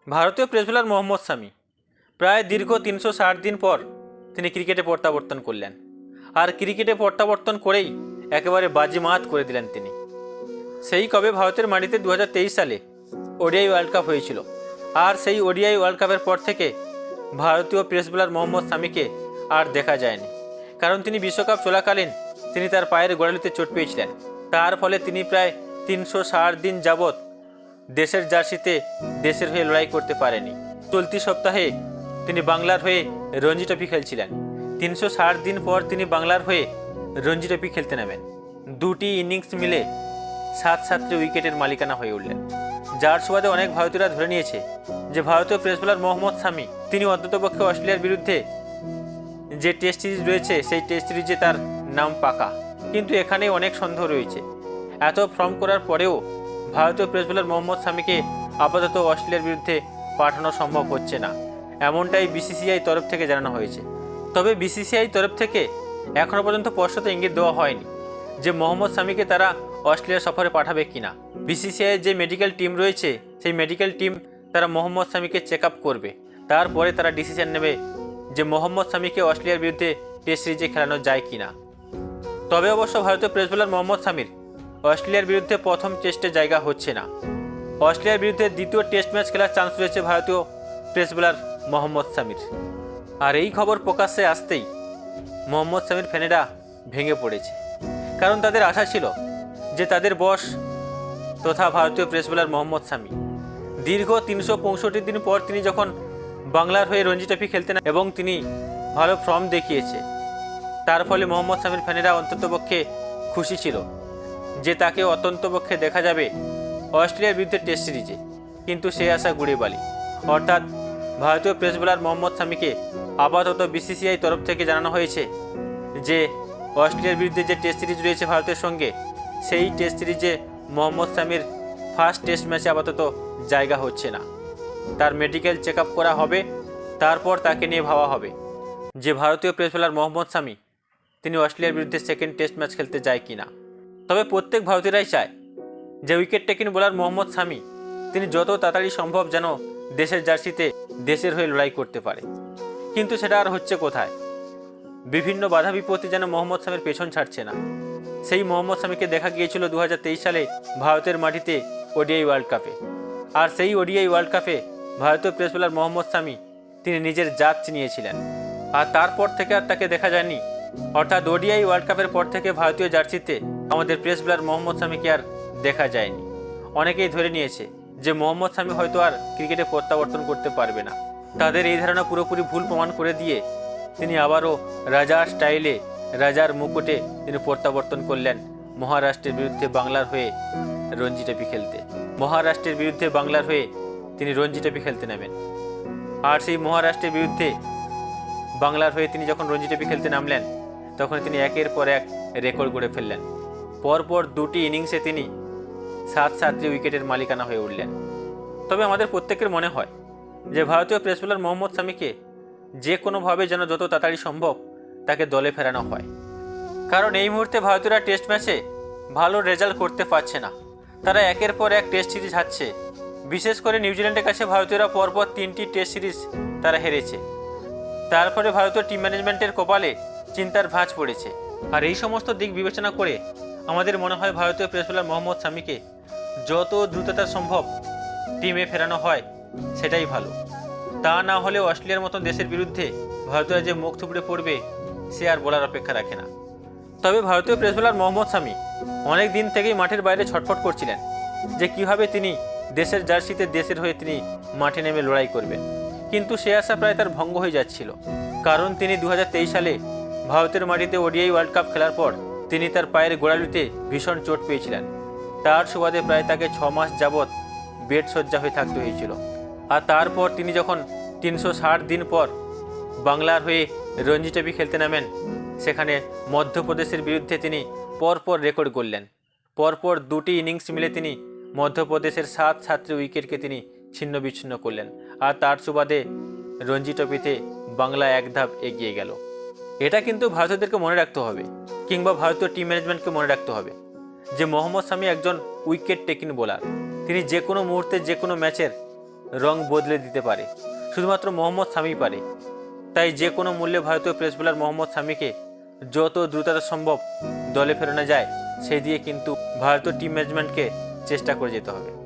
ভারতীয় pace bowler Mohammad শামি প্রায় দীর্ঘ ৩৬০ দিন পর তিনি ক্রিকেটে প্রত্যাবর্তন করলেন। আর ক্রিকেটে প্রত্যাবর্তন করেই একেবারে বাজিমাত করে দিলেন তিনি। সেই কবে ভারতের মাটিতে ২০২৩ সালে ওডিআই ওয়ার্ল্ড কাপ হয়েছিল। আর সেই ওডিআই ওয়ার্ল্ড কাপের পর থেকে ভারতীয় পেস বোলার মোহাম্মদ শামিকে আর দেখা যায়নি। কারণ তিনি বিশ্বকাপ চলাকালীন তিনি তার পায়ের গোড়ালিতে চোট পেয়েছিলেন। তার ফলে তিনি প্রায় ৩৬০ দিন যাবৎ দেশের জার্সিতে দেশের হয়ে লড়াই করতে পারেনি। চলতি সপ্তাহে তিনি বাংলার হয়ে রঞ্জি ট্রফি খেলছিলেন। ৩৬০ দিন পর তিনি বাংলার হয়ে রঞ্জি ট্রফি খেলতে নামেন। দুটি ইনিংস মিলে ৭৭ উইকেটের মালিকানা হয়ে উঠলেন, যার সুবাদে অনেক ভারতীয়রা ধরে নিয়েছে যে ভারতীয় পেস বোলার মোহাম্মদ শামি তিনি অন্ততপক্ষে অস্ট্রেলিয়ার বিরুদ্ধে যে টেস্ট সিরিজ রয়েছে সেই টেস্ট সিরিজে তার নাম পাকা। কিন্তু এখানে অনেক সন্দেহ রয়েছে। এত ফর্ম করার পরেও ভারতীয় পেস বোলার মোহাম্মদ শামিকে আপাতত অস্ট্রেলিয়ার বিরুদ্ধে পাঠানো সম্ভব হচ্ছে না, এমনটাই বিসিসিআই তরফ থেকে জানানো হয়েছে। তবে বিসিসিআই তরফ থেকে এখনও পর্যন্ত স্পষ্ট ইঙ্গিত দেওয়া হয়নি যে মোহাম্মদ শামিকে তারা অস্ট্রেলিয়া সফরে পাঠাবে কিনা। বিসিসিআইয়ের যে মেডিকেল টিম রয়েছে সেই মেডিকেল টিম তারা মোহাম্মদ শামিকে চেক আপ করবে, তারপরে তারা ডিসিশন নেবে যে মোহাম্মদ শামিকে অস্ট্রেলিয়ার বিরুদ্ধে টেস্ট সিরিজে খেলানো যায় কিনা। তবে অবশ্য ভারতীয় পেস বোলার মোহাম্মদ শামির অস্ট্রেলিয়ার বিরুদ্ধে প্রথম টেস্টে জায়গা হচ্ছে না। অস্ট্রেলিয়ার বিরুদ্ধে দ্বিতীয় টেস্ট ম্যাচ খেলার চান্স রয়েছে ভারতীয় পেস বোলার মোহাম্মদ শামির। আর এই খবর প্রকাশ্যে আসতেই মোহাম্মদ শামির ফ্যানেরা ভেঙে পড়েছে। কারণ তাদের আশা ছিল যে তাদের বস তথা ভারতীয় পেস বোলার মোহাম্মদ শামি দীর্ঘ ৩৬৫ দিন পর তিনি যখন বাংলার হয়ে রঞ্জি ট্রফি খেলতেন এবং তিনি ভালো ফর্ম দেখিয়েছে, তার ফলে মোহাম্মদ শামির ফ্যানেরা অন্ততপক্ষে খুশি ছিল যে তাকে অন্ততপক্ষে দেখা যাবে অস্ট্রেলিয়ার বিরুদ্ধে টেস্ট সিরিজে। কিন্তু সে আশা গুড়ে বালি। অর্থাৎ ভারতীয় পেস বোলার মোহাম্মদ শামিকে আপাতত বিসিসিআই তরফ থেকে জানানো হয়েছে যে অস্ট্রেলিয়ার বিরুদ্ধে যে টেস্ট সিরিজ রয়েছে ভারতের সঙ্গে, সেই টেস্ট সিরিজে মোহাম্মদ শামির ফার্স্ট টেস্ট ম্যাচে আপাতত জায়গা হচ্ছে না। তার মেডিকেল চেক আপ করা হবে, তারপর তাকে নিয়ে ভাবা হবে যে ভারতীয় পেস বোলার মোহাম্মদ শামি তিনি অস্ট্রেলিয়ার বিরুদ্ধে সেকেন্ড টেস্ট ম্যাচ খেলতে যায় কিনা। তবে প্রত্যেক ভারতীয়রাই চায় যে উইকেট টেকিং বোলার মোহাম্মদ শামি তিনি যত তাড়াতাড়ি সম্ভব যেন দেশের জার্সিতে দেশের হয়ে লড়াই করতে পারে। কিন্তু সেটা আর হচ্ছে কোথায়? বিভিন্ন বাধা বিপত্তি যেন মোহাম্মদ শামির পেছন ছাড়ছে না। সেই মোহাম্মদ শামিকে দেখা গিয়েছিল ২০২৩ সালে ভারতের মাটিতে ওডিআই ওয়ার্ল্ড কাপে। আর সেই ওডিআই ওয়ার্ল্ড কাপে ভারতীয় পেস বোলার মোহাম্মদ শামি তিনি নিজের জাত চিনিয়েছিলেন। আর তারপর থেকে আর তাকে দেখা যায়নি। অর্থাৎ ওডিআই ওয়ার্ল্ড কাপের পর থেকে ভারতীয় জার্সিতে আমাদের পেস বোলার মোহাম্মদ শামিকে আর দেখা যায়নি। অনেকেই ধরে নিয়েছে যে মোহাম্মদ শামি হয়তো আর ক্রিকেটে প্রত্যাবর্তন করতে পারবে না। তাদের এই ধারণা পুরোপুরি ভুল প্রমাণ করে দিয়ে তিনি আবারও রাজার স্টাইলে রাজার মুকুটে তিনি প্রত্যাবর্তন করলেন মহারাষ্ট্রের বিরুদ্ধে বাংলার হয়ে রঞ্জি ট্রফি খেলতে। মহারাষ্ট্রের বিরুদ্ধে বাংলার হয়ে তিনি রঞ্জি ট্রফি খেলতে নামেন। আর সেই মহারাষ্ট্রের বিরুদ্ধে বাংলার হয়ে তিনি যখন রঞ্জি ট্রফি খেলতে নামলেন তখন তিনি একের পর এক রেকর্ড গড়ে ফেললেন। পরপর দুটি ইনিংসে তিনি ৭৭ উইকেটের মালিকানা হয়ে উঠলেন। তবে আমাদের প্রত্যেকের মনে হয় যে ভারতীয় পেস বোলার মোহাম্মদ শামিকে যে কোনোভাবে যেন যত তাড়াতাড়ি সম্ভব তাকে দলে ফেরানো হয়। কারণ এই মুহূর্তে ভারতীয়রা টেস্ট ম্যাচে ভালো রেজাল্ট করতে পারছে না। তারা একের পর এক টেস্ট সিরিজ হারছে। বিশেষ করে নিউজিল্যান্ডের কাছে ভারতীয়রা পরপর ৩টি টেস্ট সিরিজ তারা হেরেছে। তারপরে ভারতীয় টিম ম্যানেজমেন্টের কপালে চিন্তার ভাঁজ পড়েছে। আর এই সমস্ত দিক বিবেচনা করে আমাদের মনে হয় ভারতীয় পেস বোলার মোহাম্মদ শামিকে যত দ্রুততা সম্ভব টিমে ফেরানো হয় সেটাই ভালো। তা না হলে অস্ট্রেলিয়ার মতন দেশের বিরুদ্ধে ভারতীয়রা যে মুখ থুবড়ে পড়বে সে আর বলার অপেক্ষা রাখে না। তবে ভারতীয় পেস বোলার মোহাম্মদ শামি অনেক দিন থেকেই মাঠের বাইরে ছটফট করছিলেন যে কীভাবে তিনি দেশের জার্সিতে দেশের হয়ে তিনি মাঠে নেমে লড়াই করবেন। কিন্তু সে আশা প্রায় তার ভঙ্গ হয়ে যাচ্ছিল। কারণ তিনি ২০২৩ সালে ভারতের মাটিতে ওডিআই ওয়ার্ল্ড কাপ খেলার পর তিনি তার পায়ের গোড়ালিতে ভীষণ চোট পেয়েছিলেন। তার সুবাদে প্রায় তাকে ৬ মাস যাবৎ বেড শয্যা হয়ে থাকতে হয়েছিল। আর তারপর তিনি যখন ৩৬০ দিন পর বাংলার হয়ে রঞ্জি ট্রফি খেলতে নামেন, সেখানে মধ্যপ্রদেশের বিরুদ্ধে তিনি পরপর রেকর্ড গড়লেন। পরপর দুটি ইনিংস মিলে তিনি মধ্যপ্রদেশের ৭৭ উইকেটকে তিনি ছিন্ন বিচ্ছিন্ন করলেন। আর তার সুবাদে রঞ্জি ট্রফিতে বাংলা এক ধাপ এগিয়ে গেল। এটা কিন্তু ভারতীয়দেরকে মনে রাখতে হবে, কিংবা ভারতীয় টিম ম্যানেজমেন্টকে মনে রাখতে হবে যে মোহাম্মদ শামি একজন উইকেট টেকিং বোলার। তিনি যে কোনো মুহূর্তে যে কোনো ম্যাচের রং বদলে দিতে পারে, শুধুমাত্র মোহাম্মদ শামি পারে। তাই যে কোনো মূল্যে ভারতীয় পেস বোলার মোহাম্মদ শামিকে যত দ্রুততা সম্ভব দলে ফেরানো যায় সেই দিয়ে কিন্তু ভারতীয় টিম ম্যানেজমেন্টকে চেষ্টা করে যেতে হবে।